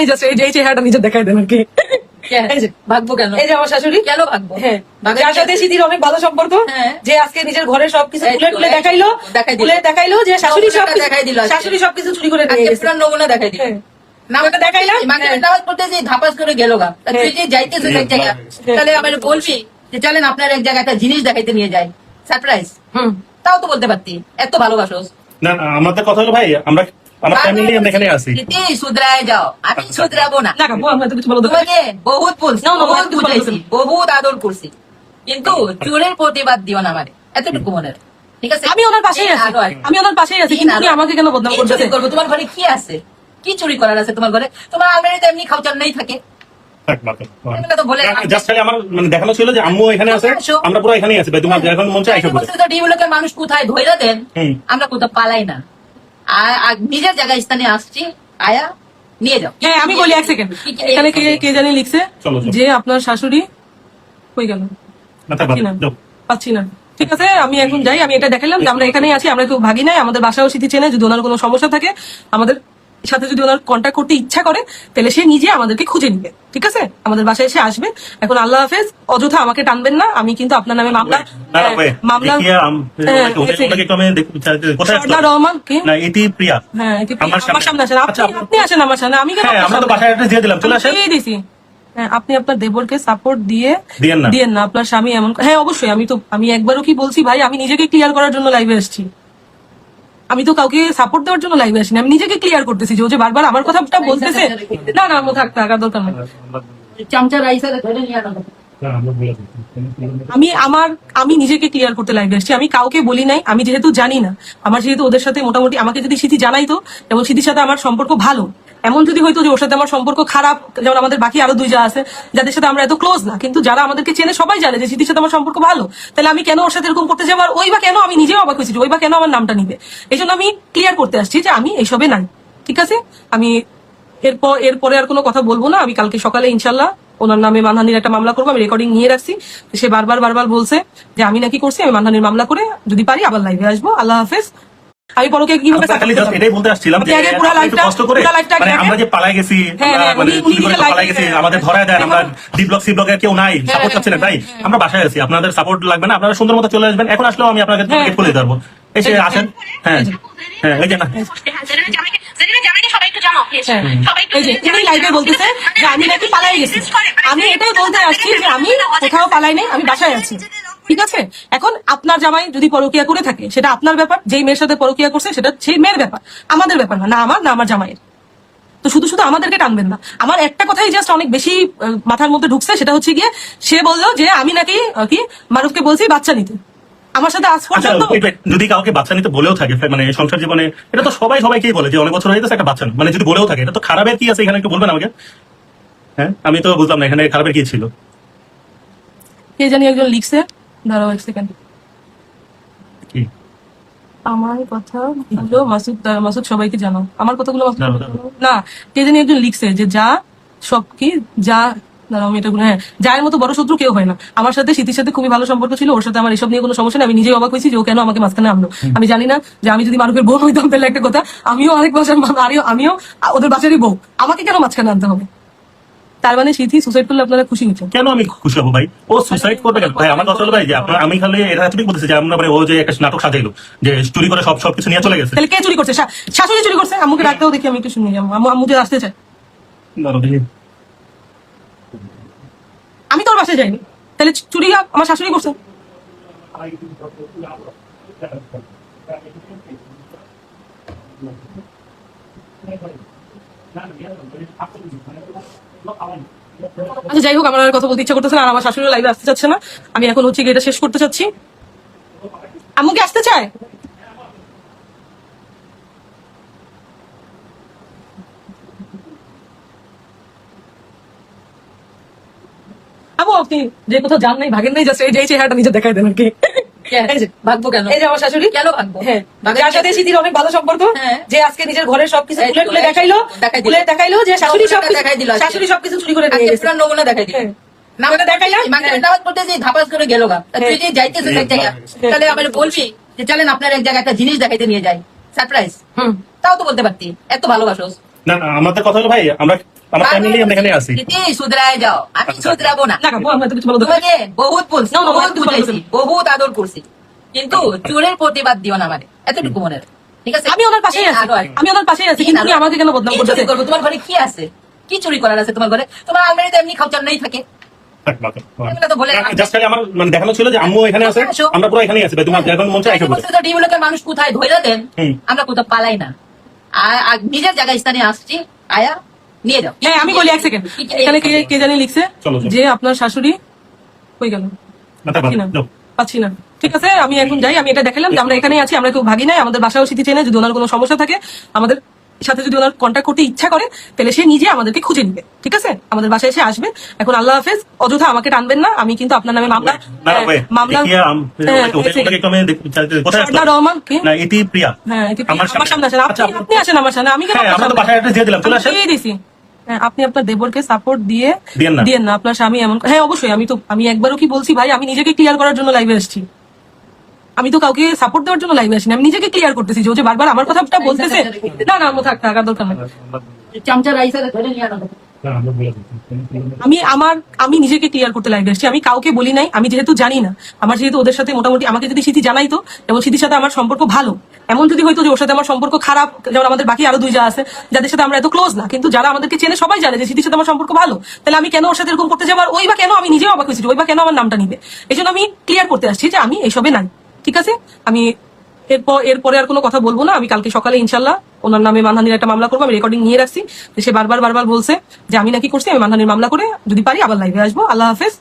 এই চেহারাটা নিজে দেখাই দেন আর কি। ভাগবো কেন? এই যে আমার শাশুড়ি, কেন ভাগবো? হ্যাঁ, যার সাথে সিদ্ধির অনেক ভালো সম্পর্ক, হ্যাঁ। যে আজকে নিজের ঘরের সবকিছু এই তো, তুলে তুলে এই তো, দেখাইলো, দেখাই দিল। তুলে দেখাইলো যে শাশুড়ি নমুনাটা সবকিছু, দেখাই দিল আজকে। শাশুড়ি সবকিছু চুরি করে নিয়ে আজকে গেছে। পুরো নমুনা দেখাই দিল। হ্যাঁ। নামাজটা দেখাইলাম, মাগরিবের নামাজ পড়তে যে ধাপাস করে গেল গা। তা তুই যে যাইতেছিস এক জায়গায়, তাহলে আমার বলবি যে চলেন আপনার এক জায়গায় একটা জিনিস দেখাইতে নিয়ে যাই, সারপ্রাইজ। তাও তো বলতে পারতি, এত ভালোবাসোস। না না, আমাদের কথা হলো ভাই, আমরা আমার ফ্যামিলি আমরা এখানে আছি। রীতি শুধরায় যাও, আমি শুধরাবো না। না কাকু, আমরা তো কিছু বলো না। তোমাকে বহুত বলছি, না, না, বহুত কিছু বলো না। বুঝাইছি, বহুত আদর করছি, কিন্তু চোরের প্রতিবাদ দিও না আমারে, এতটুকু মনে রাখো। ঠিক আছে? আমি ওনার পাশেই আছি, আরো আছে। আমি ওনার পাশেই আছি, কিন্তু উনি আমাকে কেন বদনাম কি করতেছে? চুরি করবো? তোমার ঘরে কি আছে? কি চুরি করার আছে তোমার ঘরে? তোমার আলমারিতে এমনি খাওচার নেই থাকে। এগুলো তো বলে জাস্ট খালি আমার মানে দেখানো ছিল যে আম্মু এখানে আছে, আমরা পুরো এখানেই আছি ভাই, তোমার এখন মন চাই এসে বলে। ডিম লোকের মানুষ কোথায় ধৈর্য দেন, হুম। আমরা কোথাও পালাই না। আর নিজের জায়গায় স্থানে আসছি, আয়া নিয়ে যাও। হ্যাঁ, আমি বলি এক সেকেন্ড, কি কি এখানে কে কে জানি লিখছে চলো, চলো। যে আপনার শাশুড়ি কই গেল, না থাক, পাচ্ছি না, যাও। পাচ্ছি না। ঠিক আছে, আমি এখন যাই, আমি এটা দেখালাম যে আমরা এখানেই আছি, আমরা কেউ ভাগি নাই, আমাদের বাসাও সিটি চেনে, যদি ওনার কোনো সমস্যা থাকে আমাদের সাথে যদি ওনার কন্ট্যাক্ট করতে ইচ্ছা করে তাহলে সে নিজে আমাদেরকে খুঁজে নিবে। ঠিক আছে, আমাদের বাসায় এসে আসবে। এখন আল্লাহ হাফেজ, অযথা আমাকে টানবেন না, আমি কিন্তু আপনার নামে মামলা না, না, ভাই, মামলা দেখিয়ে ওনাকে একটু আমি কোথায় আসলো? স্বর্ণা রহমান কি, না, এটি প্রিয়া। হ্যাঁ, এটি আমার আমার সামনে আসেন, আচ্ছা, আপনি আসেন আমার সামনে, আমি কেন হ্যাঁ, আপনার আমরা তো সামনে? বাসায় অ্যাড্রেস দিয়ে দিলাম, চলে আসেন। দিয়ে দিছি। হ্যাঁ, আপনি আপনার দেবরকে সাপোর্ট দিয়েন না। দিয়েন না, আপনার স্বামী এমন, হ্যাঁ অবশ্যই, আমি একবারও কি বলছি ভাই, আমি নিজেকে ক্লিয়ার করার জন্য লাইভে আসছি, আমি তো কাউকে সাপোর্ট দেওয়ার জন্য লাইভে আসিনি, আমি নিজেকে ক্লিয়ার করতেছি যে ও যে বারবার আমার কথাটা বলতেছে। না না, থাক থাক, আর দরকার নেই। চামচা রাইসা ধরে নিয়ে আনো। আমি নিজেকে ক্লিয়ার করতে লাইভে আসছি, আমি কাউকে বলি নাই। আমি যেহেতু জানি না, আমার যেহেতু ওদের সাথে মোটামুটি, আমাকে যদি সিথি জানাইতো এবং সিথির সাথে আমার সম্পর্ক ভালো, এমন যদি হয়তো যে ওর সাথে আমার সম্পর্ক খারাপ, যেমন আমাদের বাকি আরো দুই যা আছে যাদের সাথে আমরা এত ক্লোজ না, কিন্তু যারা আমাদেরকে চেনে সবাই জানে যে সিথির সাথে আমার সম্পর্ক ভালো, তাহলে আমি কেন ওর সাথে এরকম করতে যাবো? আর ওই বা কেন, আমি নিজেও অবাক হয়েছি যে ওই বা কেন আমার নামটা নিবে। এই জন্য আমি ক্লিয়ার করতে আসছি যে আমি এইসবে নাই। ঠিক আছে, আমি এরপরে আর কোনো কথা বলবো না। আমি কালকে সকালে ইনশাল্লাহ ওনার নামে মানহানির একটা মামলা করবো, আমি রেকর্ডিং নিয়ে রাখছি। সে বারবার বলছে যে আমি নাকি করছি, আমি মানহানির মামলা করে যদি পারি আবার লাইভে আসবো। আল্লাহ হাফেজ। আমি পরকে কিভাবে আমরা খালি just এটাই বলতে আসছিলাম যে আগে পুরো একটু লাইভটা কষ্ট করে মানে আমরা যে পালাই গেছি, হ্যাঁ, হ্যাঁ, মানে উনি চুরি করে নিজে তো পালাই গেছি, আমাদের ধরায় দেন, আমরা ডি ব্লক সি ব্লকের কেউ নাই, সাপোর্ট চাচ্ছি না, তাই আমরা বাসায় আছি, আপনাদের সাপোর্ট লাগবে না, আপনারা সুন্দর মতো চলে আসবেন, এখন আসলেও আমি আপনাকে গেট খুলে দেবো, এসে আসেন। হ্যাঁ হ্যাঁ, এই যে না, লাইভে বলতেছে যে আমি নাকি পালাই গেছি। আমি এটাই বলতে আসছি যে আমি কোথাও পালাই নাই, আমি বাসায় আছি। ঠিক আছে, এখন আপনার জামাই যদি পরকিয়া করে থাকে সেটা আপনার ব্যাপার, যেই মেয়ের সাথে পরকিয়া করছে সেটা সেই মেয়ের ব্যাপার, আমাদের ব্যাপার না, না আমার জামাইয়ের। তো শুধু শুধু আমাদেরকে টানবেন না। আমার একটা কথাই জাস্ট অনেক বেশি মাথার মধ্যে ঢুকছে, সেটা হচ্ছে গিয়ে সে বললো যে আমি নাকি কি মারুফকে বলছি বাচ্চা নিতে। আমার সাথে আজ পর্যন্ত যদি কাউকে বাচ্চা নিতে বলেও থাকে মানে সংসার জীবনে, এটা তো সবাইকেই বলে যে অনেক বছর হয়ে গেছে একটা বাচ্চা, মানে যদি বলেও থাকে, এটা তো খারাপের কি আছে এখানে, একটু বলবেন আমাকে? হ্যাঁ, আমি তো বুঝলাম না এখানে খারাপের কি ছিল। কে জানি একজন লিখছে, দাঁড়াও এক সেকেন্ড। কি আমার কথা গুলো মাসুদ সবাইকে জানাও, আমার কথাগুলো মাসুদ জানাও। না, কে জানি একজন লিখছে যে যা সব কি যা, দাঁড়াও আমি এটা, হ্যাঁ, যার মতো বড় শত্রু কেউ হয় না। আমার সাথে সিথির সাথে খুবই ভালো সম্পর্ক ছিল, ওর সাথে আমার এসব নিয়ে কোনো সমস্যা নেই। আমি নিজেই অবাক হয়েছি যে ও কেন আমাকে মাঝখানে আনলো। আমি জানি না যে আমি যদি মারুফের বোন হইতাম তাহলে একটা কথা, আমিও অনেক বছর আমিও ওদের বাসারই বউ, আমাকে কেন মাঝখানে আনতে হবে? তার মানে সিথি সুসাইড করলে আপনারা খুশি হচ্ছেন? কেন আমি খুশি হবো ভাই? ও সুসাইড করবে কেন ভাই? আমার কথা হলো ভাই যে আমি খালি এটা এতটুকু বলতেছি যে আমরা মানে ও যে একটা নাটক সাজাইলো যে চুরি করে সবকিছু নিয়ে চলে গেছে। তাহলে কে চুরি করছে? শাশুড়ি চুরি করছে। আম্মুকে ডাকতেও দেখি, আমি একটু শুনি, আম্মু যে আসতে চায়। আমি তোর বাসায় যাইনি, তাহলে চুরি আমার শাশুড়ি করছে। আচ্ছা যাই হোক, আমার আর কথা বলতে ইচ্ছা করতেছে না, আর আমার শাশুড়ি লাইভে আসতে চাচ্ছে না। আমি এখন হচ্ছে এটা শেষ করতে চাচ্ছি। আম্মুকে আসতে চায়? আবু আপনি যে কোথাও যান নাই, ভাগেন নাই, জাস্ট এই চেহারাটা নিজে দেখাই দেন আর কি। ভাগবো কেন? এই যে আমার শাশুড়ি, কেন ভাগবো? হ্যাঁ, যার সাথে সিদ্ধির অনেক ভালো সম্পর্ক, হ্যাঁ। যে আজকে নিজের ঘরের সবকিছু এই তো, তুলে তুলে এই তো, দেখাইলো, দেখাই দিল। তুলে দেখাইলো যে শাশুড়ি নমুনাটা সবকিছু, দেখাই দিল আজকে। শাশুড়ি সবকিছু চুরি করে নিয়ে আজকে গেছে। পুরো নমুনা দেখাই দিল। হ্যাঁ। নামাজটা দেখাইলাম, মাগরিবের নামাজ পড়তে যে ধাপাস করে গেল গা। তা তুই যে যাইতেছিস এক জায়গায়, তাহলে আমার বলবি যে চলেন আপনার এক জায়গায় একটা জিনিস দেখাইতে নিয়ে যাই, সারপ্রাইজ। তাও তো বলতে পারতি, এত ভালোবাসোস। না না, আমাদের কথা হলো ভাই, আমরা আমার ফ্যামিলি আমরা এখানে আছি। দিদি শুধরায় যাও, আমি শুধরাবো না। না কাকু আমি এত কিছু বলবো না। তোমাকে বহুত বলছি, না, না, বহুত বহুত বুঝাইছি, বলছি। বহুত আদর করছি, কিন্তু চোরের প্রতিবাদ দিও না আমারে, এতটুকু মনে রাখো, ঠিক আছে? আমি ওনার পাশেই আছি, আরো আছে। আমি ওনার পাশেই আছি, কিন্তু উনি আমাকে কেন বদনাম কি করতেছে? চুরি করবো? তোমার ঘরে কি আছে? কি চুরি করার আছে তোমার ঘরে? তোমার আলমারিতে এমনি খাওয়ার নেই থাকে। এগুলো তো বলে জাস্ট আমার মানে দেখানো ছিল যে আম্মু এখানে আছে, আসো। আমরা পুরো এখানেই আছি ভাই, তোমার যখন মন চায় এসে বলো। বলছে তো ডিম লোকের মানুষ কোথায় ধইরা দেন, হুম। আমরা কোথাও পালাই না। আর নিজের জায়গায় স্থানে আসছি, আয়া নিয়ে যাও। হ্যাঁ আমি বলি এক সেকেন্ড, কি কি এখানে কে কে জানি লিখছে চলো, চলো। যে আপনার শাশুড়ি কই গেল, মাথা পাচ্ছি না, ভালো পাচ্ছি না। ঠিক আছে আমি এখন যাই, আমি এটা দেখালাম যে আমরা এখানেই আছি, আমরা কেউ ভাগি নাই, আমাদের বাসাও স্মৃতি চেনে, যদি ওনার কোনো সমস্যা থাকে আমাদের সাথে যদি ওনার কন্ট্যাক্ট করতে ইচ্ছা করে তাহলে সে নিজে আমাদেরকে খুঁজে নিবে, ঠিক আছে? আমাদের বাসায় এসে আসবে। এখন আল্লাহ হাফেজ, অযথা আমাকে টানবেন না, আমি কিন্তু আপনার নামে মামলা মামলা সর্দার রহমান কি না এটি প্রিয়া। হ্যাঁ এটি আমার আমার সামনে আসেন, আচ্ছা, আপনি আসেন আমার সামনে, আমি কেন হ্যাঁ, আপনার আমরা তো সামনে? বাসায় অ্যাড্রেস দিয়ে দিলাম, চলে আসেন। দিয়ে দিছি। হ্যাঁ আপনি আপনার দেবরকে সাপোর্ট দিয়েন না। দিয়েন না, আপনার স্বামী এমন। হ্যাঁ অবশ্যই, আমি একবারও কি বলছি ভাই, আমি নিজেকে ক্লিয়ার করার জন্য লাইভে আসছি, আমি তো কাউকে সাপোর্ট দেওয়ার জন্য লাইভে আসিনি, আমি নিজেকে ক্লিয়ার করতেছি যে ও যে বারবার আমার কথাটা বলতেছে। না না আমার থাক আর দরকার নেই। চামচা রাইসা ধরে নিয়ে আনো। আমি নিজেকে ক্লিয়ার করতে লাইভে আসছি, আমি কাউকে বলি নাই। আমি যেহেতু জানি না, আমার যেহেতু ওদের সাথে মোটামুটি, আমাকে যদি স্মৃতি জানাইতো এবং স্মৃতির সাথে আমার সম্পর্ক ভালো, এমন যদি হয়তো যে ওর সাথে আমার সম্পর্ক খারাপ, যেমন আমাদের বাকি আরো দুইটা আছে যাদের সাথে আমরা এত ক্লোজ না, কিন্তু যারা আমাদেরকে চেনে সবাই জানে যে স্মৃতির সাথে আমার সম্পর্ক ভালো, তাহলে আমি কেন ওর সাথে এরকম করতে যাবো? আর ওই বা কেন, আমি নিজেও অবাক হয়েছি, ওই বা কেন আমার নামটা নিবে? এই জন্য আমি ক্লিয়ার করতে আসছি যে আমি এইসবে নাই, ঠিক আছে? আমি এরপরে আর কোনো কথা বলবো না। আমি কালকে সকালে ইনশাল্লাহ ওনার নামে মানহানির একটা মামলা করবো, আমি রেকর্ডিং নিয়ে রাখছি। সে বারবার বলছে যে আমি নাকি করছি, আমি মানহানির মামলা করে যদি পারি আবার লাইভে আসবো। আল্লাহ হাফেজ।